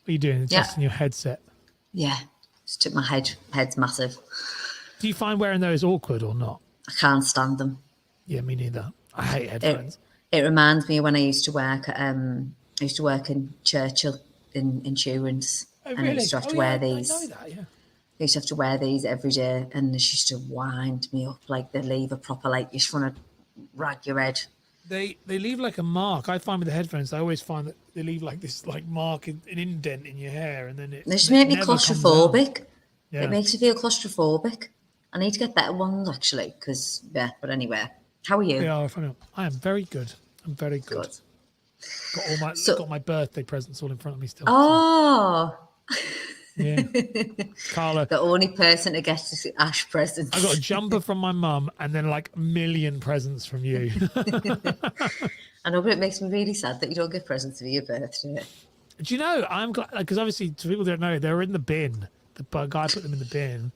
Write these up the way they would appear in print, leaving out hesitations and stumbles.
What are you doing? Yeah. Adjusting your headset. Yeah, just took my head's massive. Do you find wearing those awkward or not? I can't stand them. Yeah, me neither. I hate headphones. It reminds me of when I used to work at I used to work in Churchill in insurance. Oh, And really? I used to have to yeah, wear these. I know that, yeah. I used to have to wear these every day, and they used to wind me up like they leave a proper, like you just want to rag your head. They leave like a mark. I find with the headphones, I always find that they leave like this like mark, an indent in your hair, and then They just make me never comes out. claustrophobic. Yeah. It makes me feel claustrophobic. I need to get better ones actually, because yeah. But anyway, how are you? They are funny. I am very good. I'm very good. Good. Got my birthday presents all in front of me still. Oh, Yeah. Carla, the only person to get Ash presents. I got a jumper from my mum and then like a million presents from you. I know, but it makes me really sad that you don't get presents for your birthday. Do you know, I'm glad, because obviously, to people who don't know, they were in the bin. The guy put them in the bin.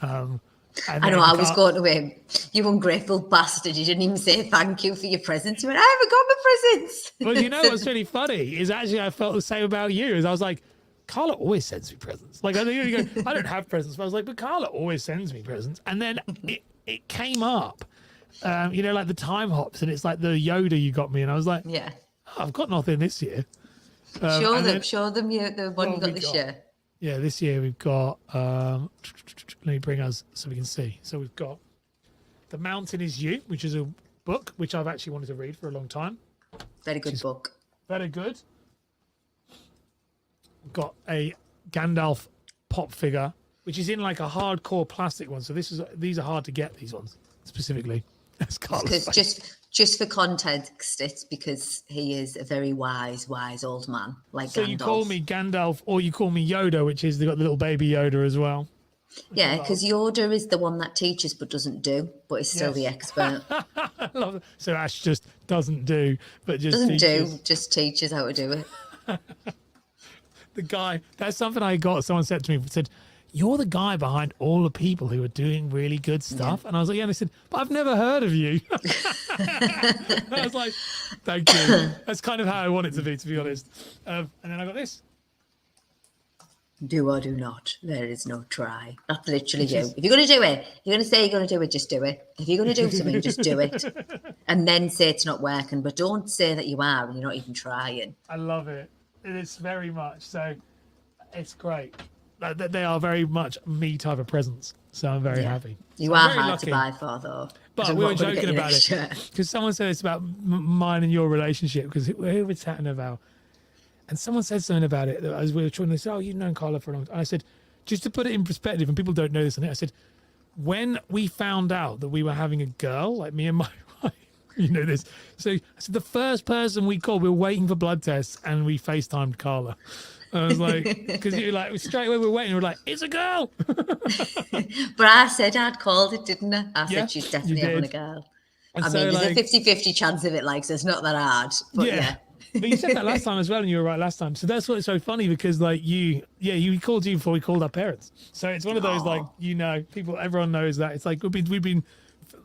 I know, I was going to him, you ungrateful bastard. You didn't even say thank you for your presents. You went, I haven't got my presents. Well, you know what's really funny is actually I felt the same about you. Is I was like, Carla always sends me presents. Like, I think you go, I don't have presents, but I was like, but Carla always sends me presents. And then it came up, you know, like the time hops, and it's like the Yoda you got me, and I was like, Yeah. oh, I've got nothing this year. Show them the one you got this year. Yeah, this year we've got. Let me bring us so we can see. So we've got The Mountain Is You, which is a book which I've actually wanted to read for a long time. Very good book. Very good. We've got a Gandalf pop figure, which is in like a hardcore plastic one. So these are hard to get. These ones specifically. That's Carla's face. Just for context, it's because he is a very wise old man, like So Gandalf. you call me Gandalf, or you call me Yoda, which is they got the little baby Yoda as well. Yeah, because Yoda is the one that teaches but doesn't do, but is still the expert. I love it. So Ash just doesn't do, but just Doesn't teaches. do, just teaches how to do it. The guy, that's something I got. Someone said to me, said, you're the guy behind all the people who are doing really good stuff. Yeah. And I was like, yeah. And they said, but I've never heard of you. I was like, thank you. That's kind of how I want it to be honest. And then I got this. Do or do not. There is no try. That's literally you. If you're going to do it, if you're going to say you're going to do it, just do it. If you're going to do something, just do it. And then say it's not working. But don't say that you are and you're not even trying. I love it. It is very much. So it's great. They are very much me type of presents. So I'm very happy. You are hard to buy for, though. But we were joking about it. Because someone said it's about mine and your relationship. Because who were we chatting about? And someone said something about it as we were trying to say, oh, you've known Carla for a long time. And I said, just to put it in perspective, and people don't know this, I said, when we found out that we were having a girl, like me and my wife, you know this. So I said, the first person we called, we were waiting for blood tests, and we FaceTimed Carla. I was like, because you were like, straight away we were waiting, we were like, it's a girl. But I said I'd called it, didn't I? I said she's definitely having a girl. And I mean, there's a 50-50 chance of it, like, so it's not that hard. But yeah. But you said that last time as well, and you were right last time. So that's what's so funny, because like we called you before we called our parents. So it's one of those, like, you know, everyone knows that. It's like we've been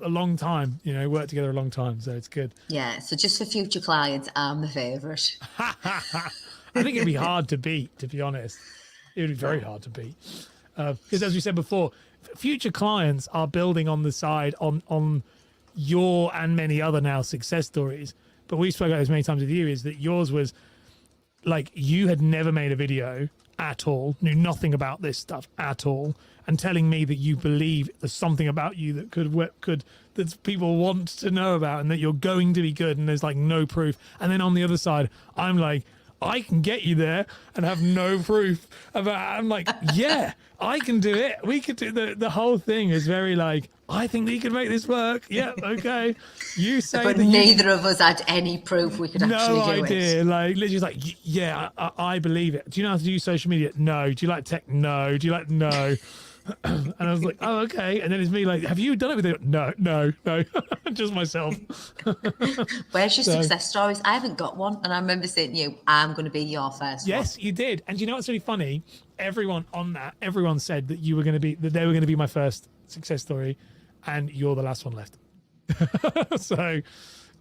a long time, you know, worked together a long time, so it's good. Yeah, so just for future clients, I'm the favourite. I think it'd be hard to beat, to be honest. It would be very hard to beat. Because as we said before, future clients are building on the side on your and many other now success stories. But we spoke about this many times with you, is that yours was like you had never made a video at all, knew nothing about this stuff at all, and telling me that you believe there's something about you that could that people want to know about, and that you're going to be good, and there's like no proof. And then on the other side, I'm like, I can get you there and have no proof about. I'm like, yeah, I can do it. We could do the whole thing is very like, I think we could make this work. Yeah, okay. You say, but neither of us had any proof we could actually do it. No idea. Like literally, like, yeah, I believe it. Do you know how to use social media? No. Do you like tech? No. Do you like no? And I was like, oh, okay. And then it's me like, have you done it with it? No, just myself. Where's your success stories? I haven't got one. And I remember saying to you, I'm going to be your first one. Yes, you did. And you know what's really funny? Everyone said that they were going to be my first success story, and you're the last one left. So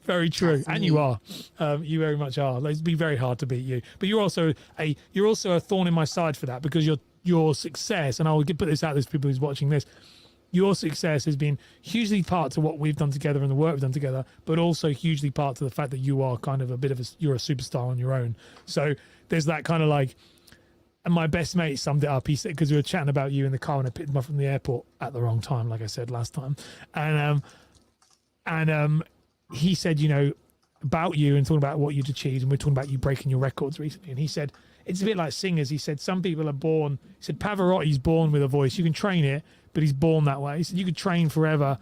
Very true, and you Definitely. are. You very much are. Like, it'd be very hard to beat you, but you're also a thorn in my side for that, because your success, and I will put this out to people who's watching this. Your success has been hugely part to what we've done together and the work we've done together, but also hugely part to the fact that you are kind of you're a superstar on your own. So there's that kind of like, and my best mate summed it up. He said, because we were chatting about you in the car when I picked him up from the airport at the wrong time, like I said last time, and he said, about you and talking about what you'd achieved, and we're talking about you breaking your records recently. And he said, it's a bit like singers. He said, some people are born, he said, Pavarotti's born with a voice. You can train it, but he's born that way. He said, you could train forever.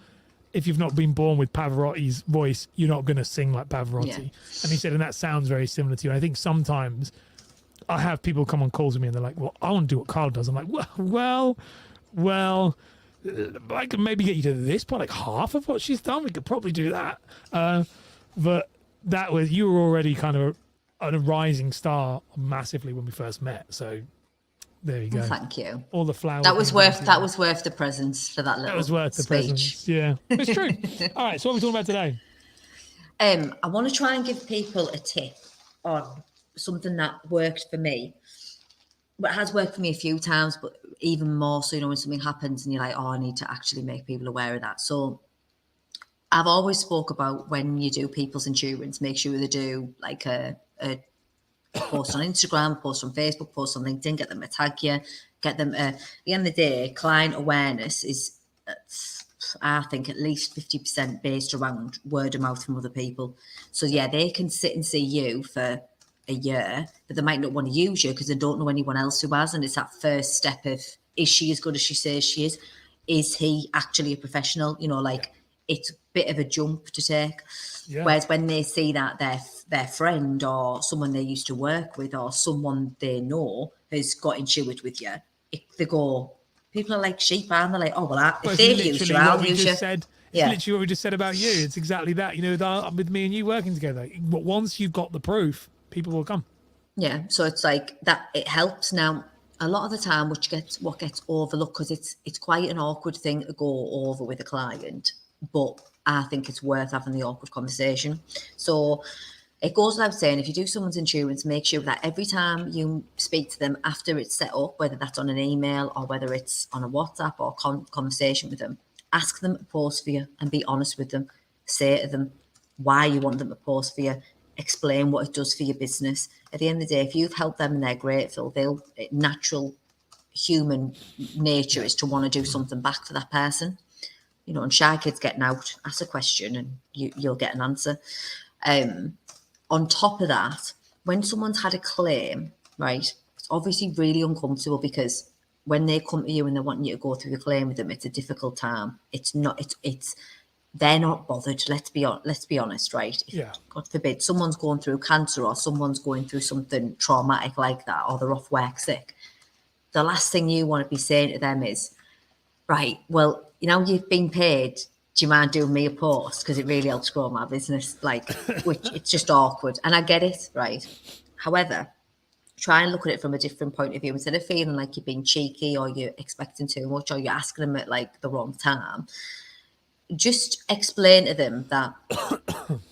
If you've not been born with Pavarotti's voice, you're not going to sing like Pavarotti. Yeah. And he said, and that sounds very similar to you. And I think sometimes I have people come on calls with me and they're like, well, I want to do what Carl does. I'm like, well, I could maybe get you to this part, like half of what she's done. We could probably do that. But you were already kind of a rising star massively when we first met. So there you go. Well, thank you. All the flowers. That was worth the presents for that little That was worth the speech. presents. Yeah, it's true. All right. So what are we talking about today? I want to try and give people a tip on something that worked for me. But it has worked for me a few times, but even more so, when something happens and you're like, oh, I need to actually make people aware of that. So I've always spoke about, when you do people's insurance, make sure they do like a post on Instagram, post on Facebook, post on LinkedIn, get them to tag you, get them at the end of the day, client awareness is, I think, at least 50% based around word of mouth from other people. So yeah, they can sit and see you for a year, but they might not want to use you because they don't know anyone else who has. And it's that first step of, is she as good as she says she is? Is he actually a professional? It's a bit of a jump to take. Yeah. Whereas when they see that their friend or someone they used to work with or someone they know has got insured with you, they go, people are like sheep, and they're like, oh, well, if they use you, I'll use you. It's literally what we just said about you. It's exactly that. With me and you working together, but once you've got the proof, people will come. Yeah, so it's like that. It helps. Now, a lot of the time, what gets overlooked, because it's quite an awkward thing to go over with a client, but I think it's worth having the awkward conversation. So it goes without saying, if you do someone's insurance, make sure that every time you speak to them after it's set up, whether that's on an email or whether it's on a WhatsApp or conversation with them, ask them to post for you and be honest with them. Say to them why you want them to post for you. Explain what it does for your business. At the end of the day, if you've helped them and they're grateful, natural human nature is to want to do something back for that person. And shy kids getting out, ask a question and you'll get an answer. On top of that, when someone's had a claim, right, it's obviously really uncomfortable, because when they come to you and they want you to go through the claim with them, it's a difficult time. They're not bothered. Let's be honest, right? Yeah. God forbid someone's going through cancer or someone's going through something traumatic like that, or they're off work sick. The last thing you want to be saying to them is, right, well, you've been paid. Do you mind doing me a post? Because it really helps grow my business. Which it's just awkward. And I get it, right? However, try and look at it from a different point of view. Instead of feeling like you're being cheeky or you're expecting too much or you're asking them at like the wrong time, just explain to them that,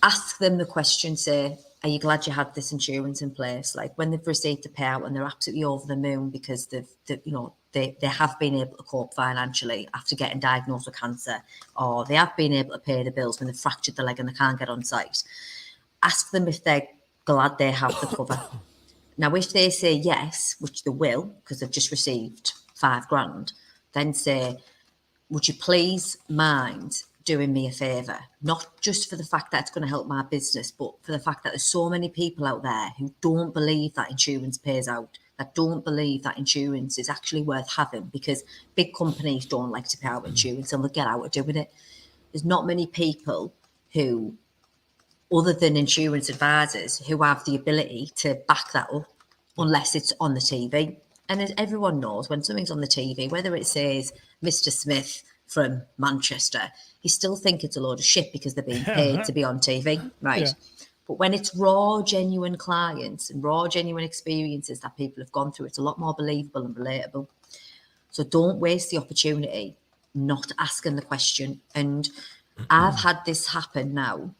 ask them the question, say, are you glad you had this insurance in place? Like when they've received a payout and they're absolutely over the moon because they have been able to cope financially after getting diagnosed with cancer, or they have been able to pay the bills when they've fractured their leg and they can't get on site. Ask them if they're glad they have the cover. Now, if they say yes, which they will, because they've just received $5,000, then say, would you please mind doing me a favour? Not just for the fact that it's going to help my business, but for the fact that there's so many people out there who don't believe that insurance pays out, that don't believe that insurance is actually worth having, because big companies don't like to pay out insurance and they'll get out of doing it. There's not many people who, other than insurance advisors, who have the ability to back that up unless it's on the TV. And as everyone knows, when something's on the TV, whether it says Mr. Smith from Manchester, you still think it's a load of shit because they're being paid to be on TV, right? Yeah. But when it's raw, genuine clients and raw, genuine experiences that people have gone through, it's a lot more believable and relatable. So don't waste the opportunity not asking the question. And I've had this happen now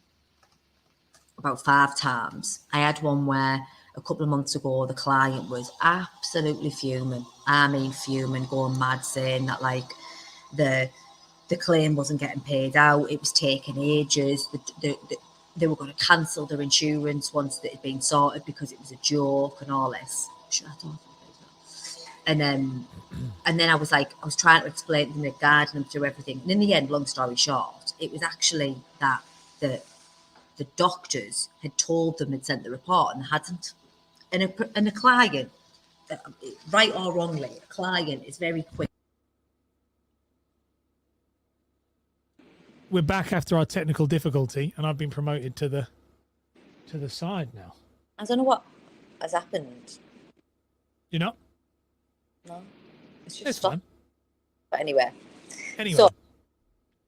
about 5 times. I had one where a couple of months ago the client was absolutely fuming. I mean fuming, going mad, saying that like the claim wasn't getting paid out, it was taking ages. They were going to cancel their insurance once it had been sorted because it was a joke and all this. Shut up. And then I was trying to explain to them, guiding them through everything. And in the end, long story short, it was actually that the doctors had told them they'd sent the report and they hadn't. And a client, right or wrongly, a client is very quick. We're back after our technical difficulty, and I've been promoted to the side now. I don't know what has happened. You know? No, it's just It's fine. But anyway, so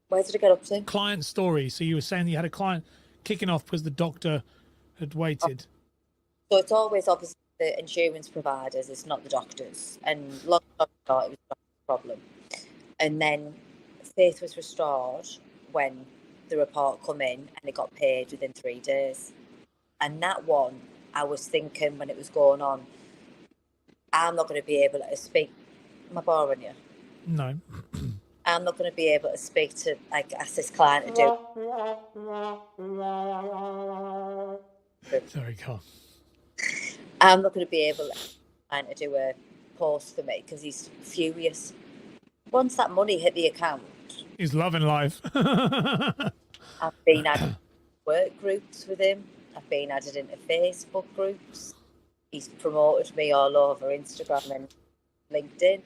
where did it get up to? Client story. So you were saying you had a client kicking off because the doctor had waited. So it's always obviously the insurance providers, it's not the doctors. And long story short, it was a problem. And then faith was restored when the report come in and it got paid within 3 days. And that one, I was thinking when it was going on, I'm not going to be able to speak. Am I boring you? No. I'm not going to be able to speak to, like, ask this client to do. Sorry, Carl. I'm not going to be able to do a post for me because he's furious. Once that money hit the account, he's loving life. I've been added work groups with him. I've been added into Facebook groups. He's promoted me all over Instagram and LinkedIn.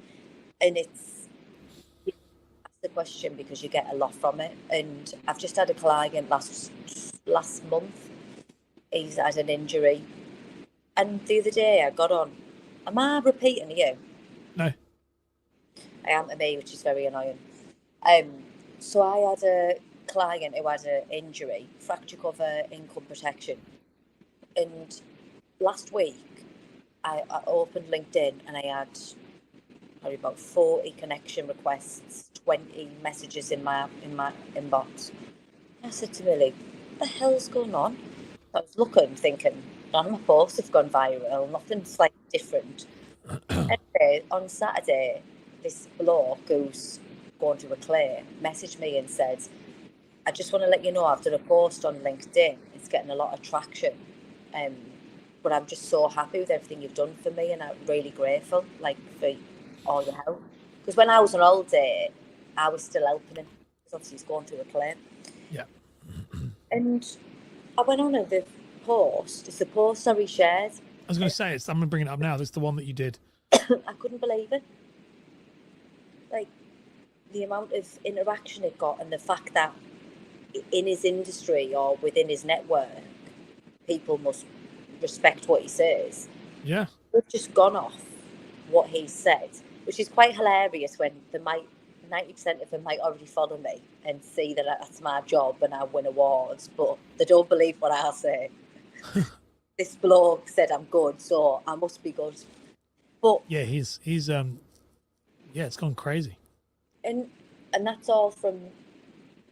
And it's the question because you get a lot from it. And I've just had a client last month. He's had an injury. And the other day I got on. Am I repeating you? No. I am to me, which is very annoying. So I had a client who had an injury, fracture cover, income protection. And last week, I opened LinkedIn and I had probably about 40 connection requests, 20 messages in my inbox. I said to Millie, what the hell's going on? I was looking, thinking, none of my posts have gone viral, nothing's like different. Anyway, on Saturday, this bloke who's going to a claim messaged me and said, I just want to let you know I've done a post on LinkedIn. It's getting a lot of traction. But I'm just so happy with everything you've done for me and I'm really grateful, like, for all your help. Because when I was on holiday, I was still helping him. Because obviously he's going through a claim. Yeah. And I went on the post. It's the post I reshared. I was going to say, I'm going to bring it up now. That's the one that you did. I couldn't believe it. Like, the amount of interaction it got and the fact that in his industry or within his network, people must respect what he says. Yeah. We've just gone off what he said, which is quite hilarious when 90% of them might already follow me and see that that's my job and I win awards, but they don't believe what I say. This bloke said I'm good, so I must be good. But yeah, he's it's gone crazy. And that's all from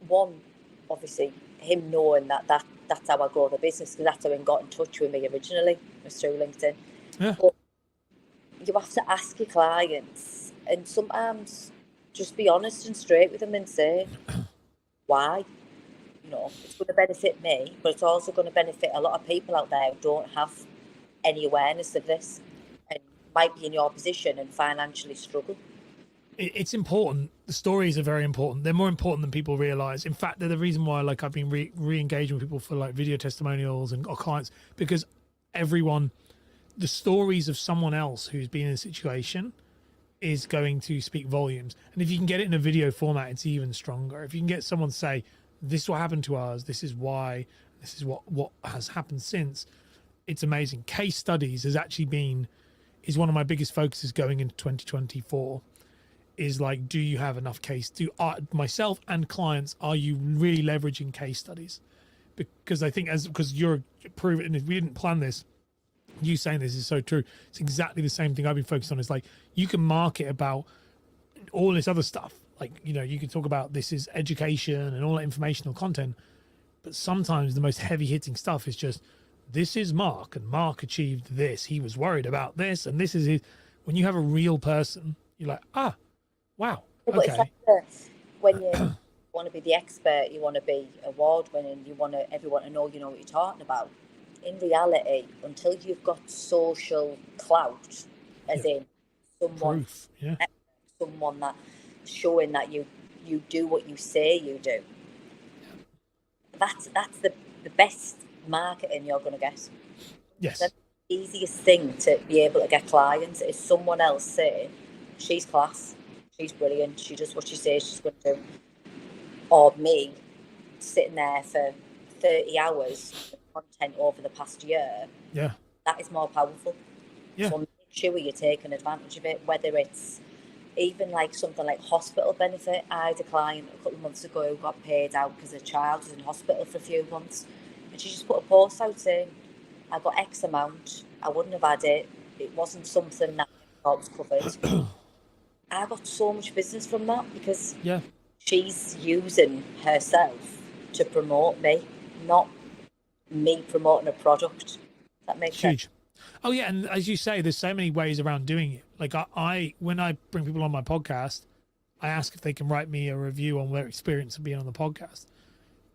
one, obviously, him knowing that's how I grow the business, because that's how he got in touch with me originally, was through LinkedIn. Yeah. But you have to ask your clients, and sometimes just be honest and straight with them and say, why? You know, it's going to benefit me, but it's also going to benefit a lot of people out there who don't have any awareness of this and might be in your position and financially struggle. It's important. The stories are very important. They're more important than people realize. In fact, they're the reason why, like, I've been re-engaging with people for like video testimonials and our clients, because the stories of someone else who's been in a situation is going to speak volumes. And if you can get it in a video format, it's even stronger. If you can get someone to say, this is what happened to us, this is why, this is what has happened since, it's amazing. Case studies is one of my biggest focuses going into 2024. Is like, do you have enough myself and clients, are you really leveraging case studies? Because I think because you're proven, and if we didn't plan this, you saying this is so true. It's exactly the same thing I've been focused on. Is like, you can market about all this other stuff. Like, you know, you can talk about this is education and all that informational content, But sometimes the most heavy hitting stuff is just, this is Mark, and Mark achieved this. He was worried about this, and this is his. When you have a real person, you're like, ah, wow, But it's okay. like when you want to be the expert, you want to be award winning, you want everyone to know you know what you're talking about. In reality, until you've got social clout, as in someone, Proof, yeah. someone that showing that you do what you say you do. That's the best marketing you're going to get. Yes. The easiest thing to be able to get clients is someone else saying, she's class, she's brilliant, she does what she says she's going to do. Or me sitting there for 30 hours of content over the past year. Yeah. That is more powerful. Yeah. So make sure you're taking advantage of it, whether it's even like something like hospital benefit. I had a client a couple of months ago who got paid out because her child was in hospital for a few months. And she just put a post out saying, I got X amount, I wouldn't have had it. It wasn't something that I thought was covered. I got so much business from that because she's using herself to promote me, not me promoting a product. That makes sense. Huge. Oh yeah, and as you say, there's so many ways around doing it. Like I when I bring people on my podcast, I ask if they can write me a review on their experience of being on the podcast.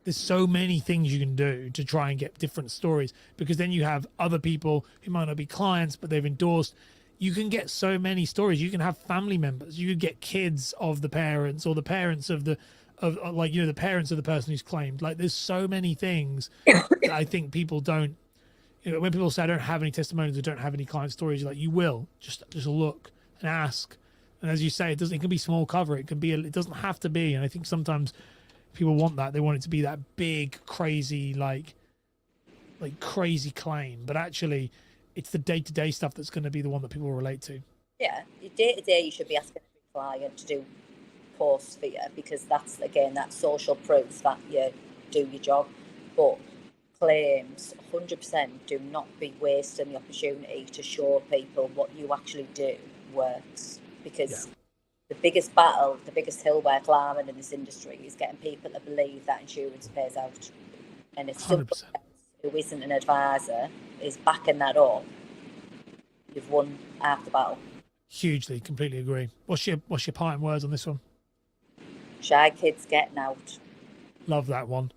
There's so many things you can do to try and get different stories, because then you have other people who might not be clients, but they've endorsed. You can get so many stories. You can have family members. You could get kids of the parents, or the parents of the parents of the person who's claimed. Like, there's so many things that I think people don't. When people say I don't have any testimonials, I don't have any client stories, you're like, you will. Just look and ask. And as you say, it can be small cover. It can be. It doesn't have to be. And I think sometimes people want that. They want it to be that big, crazy, like crazy claim. But actually, it's the day-to-day stuff that's going to be the one that people relate to. Yeah, your day-to-day, you should be asking every client to do posts for you, because that's, again, that social proof that you do your job. But claims, 100%, do not be wasting the opportunity to show people what you actually do works. Because the biggest battle, the biggest hill we're climbing in this industry is getting people to believe that insurance pays out. And if someone else who isn't an advisor is backing that up, you've won half the battle. Hugely, completely agree. What's your parting words on this one? Shy kids getting out. Love that one.